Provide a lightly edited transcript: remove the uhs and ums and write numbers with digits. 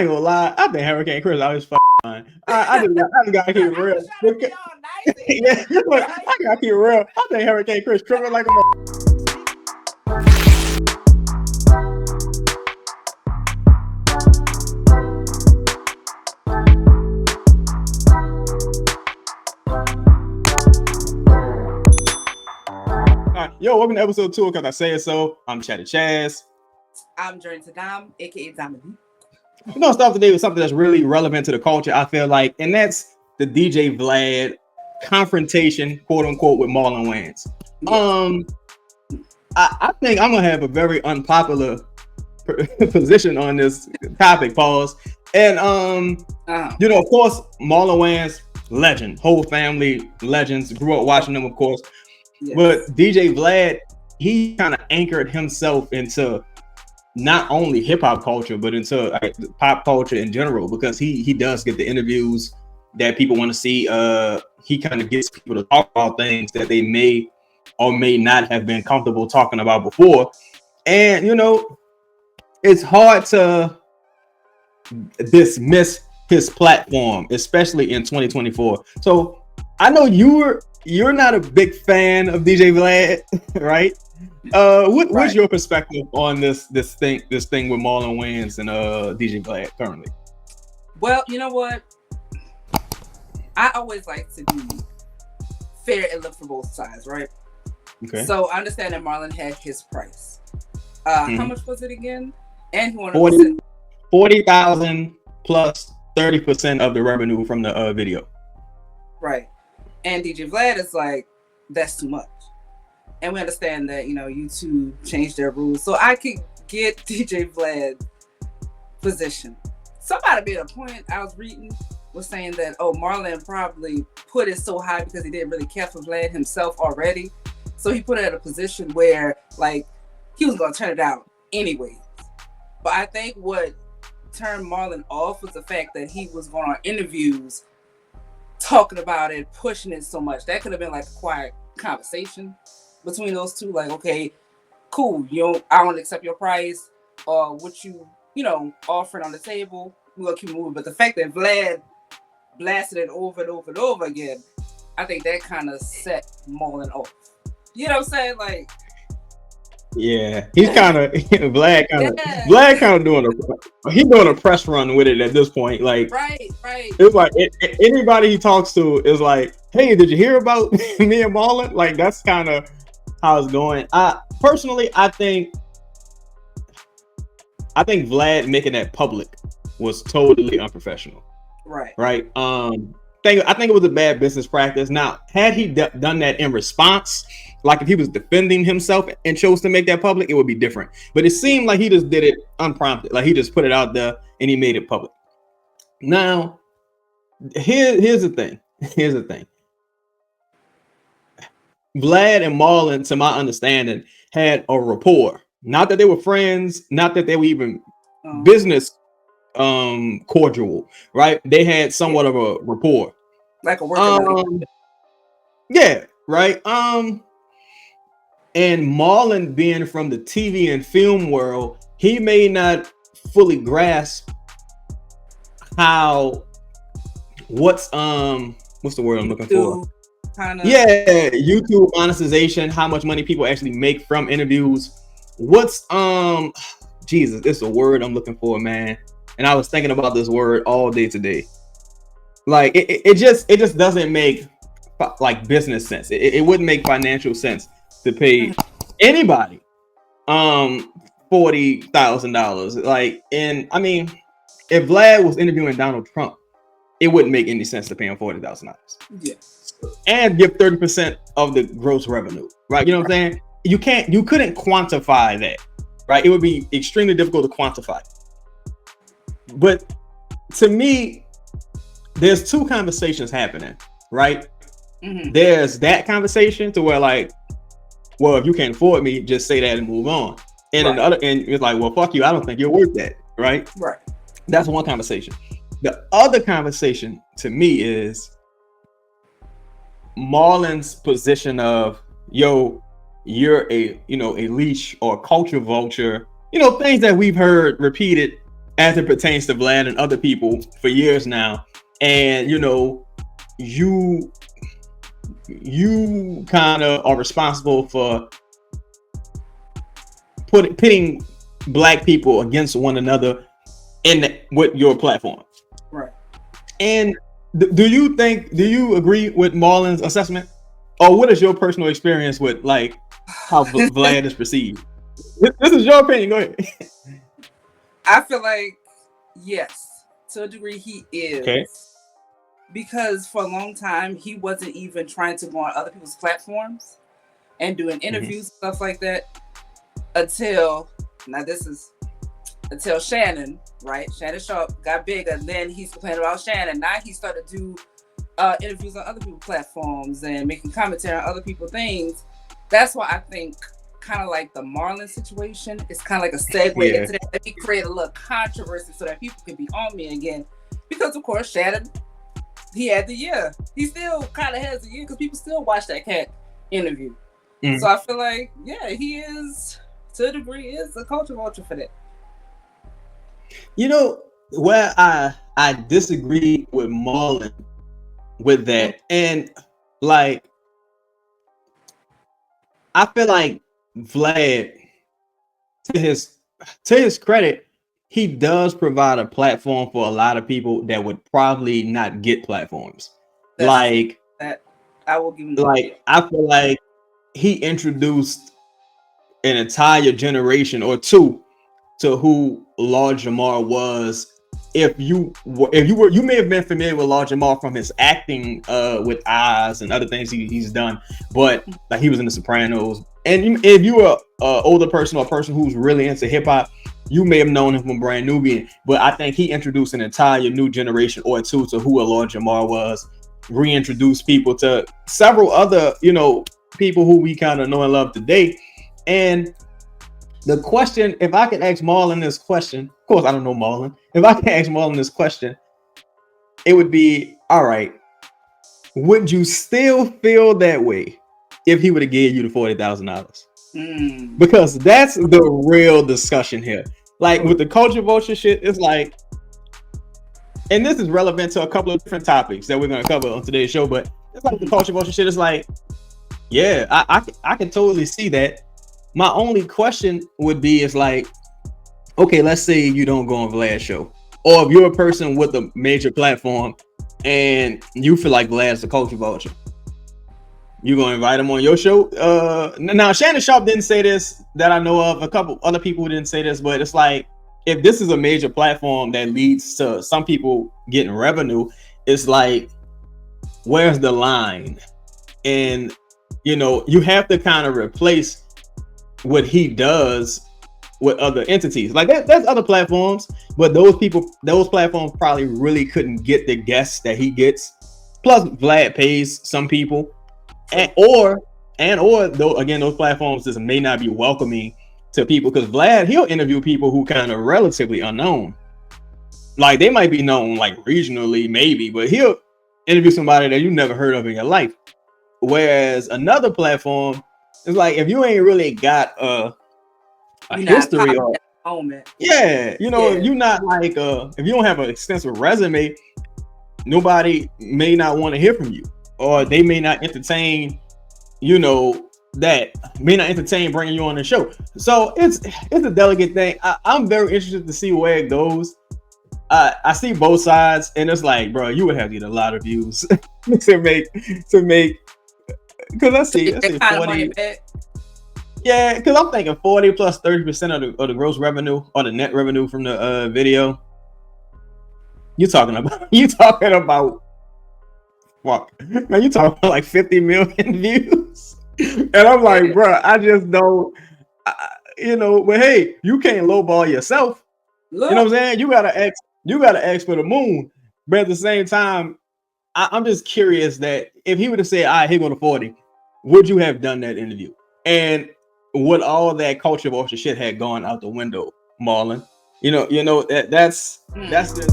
ain't gonna lie. I think Hurricane Chris always fine. I just gotta keep it real. Yeah, look, I gotta keep it real. I think Hurricane Chris tripping like a Yo, welcome to episode 2 because I say it so. I'm Chatty Chaz. I'm Jordan Saddam, aka Dominique. We're gonna start today with something that's really relevant to the culture, I feel like, and that's the DJ Vlad confrontation, quote unquote, with Marlon Wayans. Yes. I think I'm gonna have a very unpopular position on this topic, pause. And you know, of course, Marlon Wayans, legend, whole family legends, grew up watching them, of course. Yes. But DJ Vlad, he kind of anchored himself into not only hip hop culture, but into pop culture in general, because he does get the interviews that people want to see. He kind of gets people to talk about things that they may or may not have been comfortable talking about before. And, you know, it's hard to dismiss his platform, especially in 2024. So I know you're not a big fan of DJ Vlad, right? What's your perspective on this thing with Marlon Wayans and DJ Vlad currently? Well, you know what? I always like to be fair and look for both sides, right? Okay. So I understand that Marlon had his price. How much was it again? And he wanted 40,000 plus 30% of the revenue from the video. Right. And DJ Vlad is like, that's too much. And we understand that, you know, YouTube changed their rules. So I could get DJ Vlad's position. Somebody made a point I was reading was saying that, Marlon probably put it so high because he didn't really care for Vlad himself already. So he put it at a position where, like, he was going to turn it down anyways. But I think what turned Marlon off was the fact that he was going on interviews talking about it, pushing it so much. That could have been like a quiet conversation between those two. Like, okay, cool, I don't accept your price or what you offering on the table. We're gonna keep moving. But the fact that Vlad blasted it over and over and over again, I think that kind of set Marlon off. You know what I'm saying? Like, yeah, he's kind of Vlad kind of doing a press run with it at this point. Like, right. It's like anybody he talks to is like, hey, did you hear about me and Marlon? Like, that's kind of how it's going. I think Vlad making that public was totally unprofessional. Right. I think it was a bad business practice. Now, had he done that in response, like if he was defending himself and chose to make that public, it would be different. But it seemed like he just did it unprompted. Like he just put it out there and he made it public. Now, here's the thing. Vlad and Marlon, to my understanding, had a rapport. Not that they were friends, not that they were even business cordial, right? They had somewhat of a rapport. Like a working yeah, right. And Marlon, being from the TV and film world, he may not fully grasp what's the word I'm looking for? YouTube monetization, how much money people actually make from interviews. What's Jesus, it's a word I'm looking for, man. And I was thinking about this word all day today. Like it just doesn't make like business sense. It wouldn't make financial sense to pay anybody $40,000. Like, and I mean, if Vlad was interviewing Donald Trump, it wouldn't make any sense to pay him $40,000. Yeah. And give 30% of the gross revenue. Right. You know what I'm saying? You couldn't quantify that. Right. It would be extremely difficult to quantify. But to me, there's two conversations happening, right? Mm-hmm. There's that conversation to where, like, well, if you can't afford me, just say that and move on. And then the other end, it's like, well, fuck you, I don't think you're worth that, right? Right. That's one conversation. The other conversation to me is Marlon's position of, yo, you're a leash or culture vulture, things that we've heard repeated as it pertains to Vlad and other people for years now. And you kind of are responsible for pitting black people against one another with your platform. Right. And do you agree with Marlon's assessment? Or what is your personal experience with like how Vlad is perceived? This is your opinion. Go ahead. I feel like, yes, to a degree he is. Okay. Because for a long time, he wasn't even trying to go on other people's platforms and doing interviews, stuff like that, until Shannon, right? Shannon Sharp got bigger. Then he's complaining about Shannon. Now he started to do interviews on other people's platforms and making commentary on other people's things. That's why I think kind of like the Marlon situation is kind of like a segue into that. Let me create a little controversy so that people can be on me again. Because, of course, Shannon, he had the year. He still kind of has the year because people still watch that cat interview. So I feel like, yeah, he is, to a degree, is a culture vulture for that. Where I disagree with Marlon with that, and like I feel like Vlad, to his credit, he does provide a platform for a lot of people that would probably not get platforms. That I will give him. Like I feel like he introduced an entire generation or two to who Lord Jamar was. If you may have been familiar with Lord Jamar from his acting with Oz and other things he's done, but like he was in The Sopranos. And if you are an older person or a person who's really into hip hop, you may have known him from Brand Nubian. But I think he introduced an entire new generation or two to who a Lord Jamar was. Reintroduced people to several other people who we kind of know and love today. And the question, if I could ask Marlon this question, of course I don't know Marlon. If I could ask Marlon this question, it would be, all right, would you still feel that way if he would have gave you the $40,000? Because that's the real discussion here. Like with the culture vulture shit, it's like, and this is relevant to a couple of different topics that we're going to cover on today's show, but it's like the culture vulture shit is like, yeah, I can totally see that. My only question would be is like, okay, let's say you don't go on Vlad's show, or if you're a person with a major platform and you feel like Vlad's the culture vulture, you gonna invite him on your show? Now Shannon Sharp didn't say this that I know of. A couple other people didn't say this, but it's like, if this is a major platform that leads to some people getting revenue, it's like, where's the line? And you have to kind of replace what he does with other entities. Like there's other platforms, but those platforms probably really couldn't get the guests that he gets. Plus Vlad pays some people, or though again, those platforms just may not be welcoming to people, because Vlad, he'll interview people who kind of relatively unknown. Like they might be known like regionally maybe, but he'll interview somebody that you never heard of in your life. Whereas another platform, it's like, if you ain't really got a history or moment, you're not like if you don't have an extensive resume, nobody may not want to hear from you, or they may not entertain bringing you on the show. So it's a delicate thing. I'm very interested to see where it goes. I see both sides, and it's like, bro, you would have to get a lot of views to make because I see 40. Yeah, because I'm thinking 40 plus 30% of the gross revenue or the net revenue from the video. You're talking about fuck, man, you talking about like 50 million views. And I'm like, bro, I just don't, but hey, you can't lowball yourself. Look. You know what I'm saying? You gotta ask for the moon. But at the same time, I'm just curious that if he would have said, all right, here go to 40, would you have done that interview? And would all that culture vulture shit had gone out the window, Marlon? That's just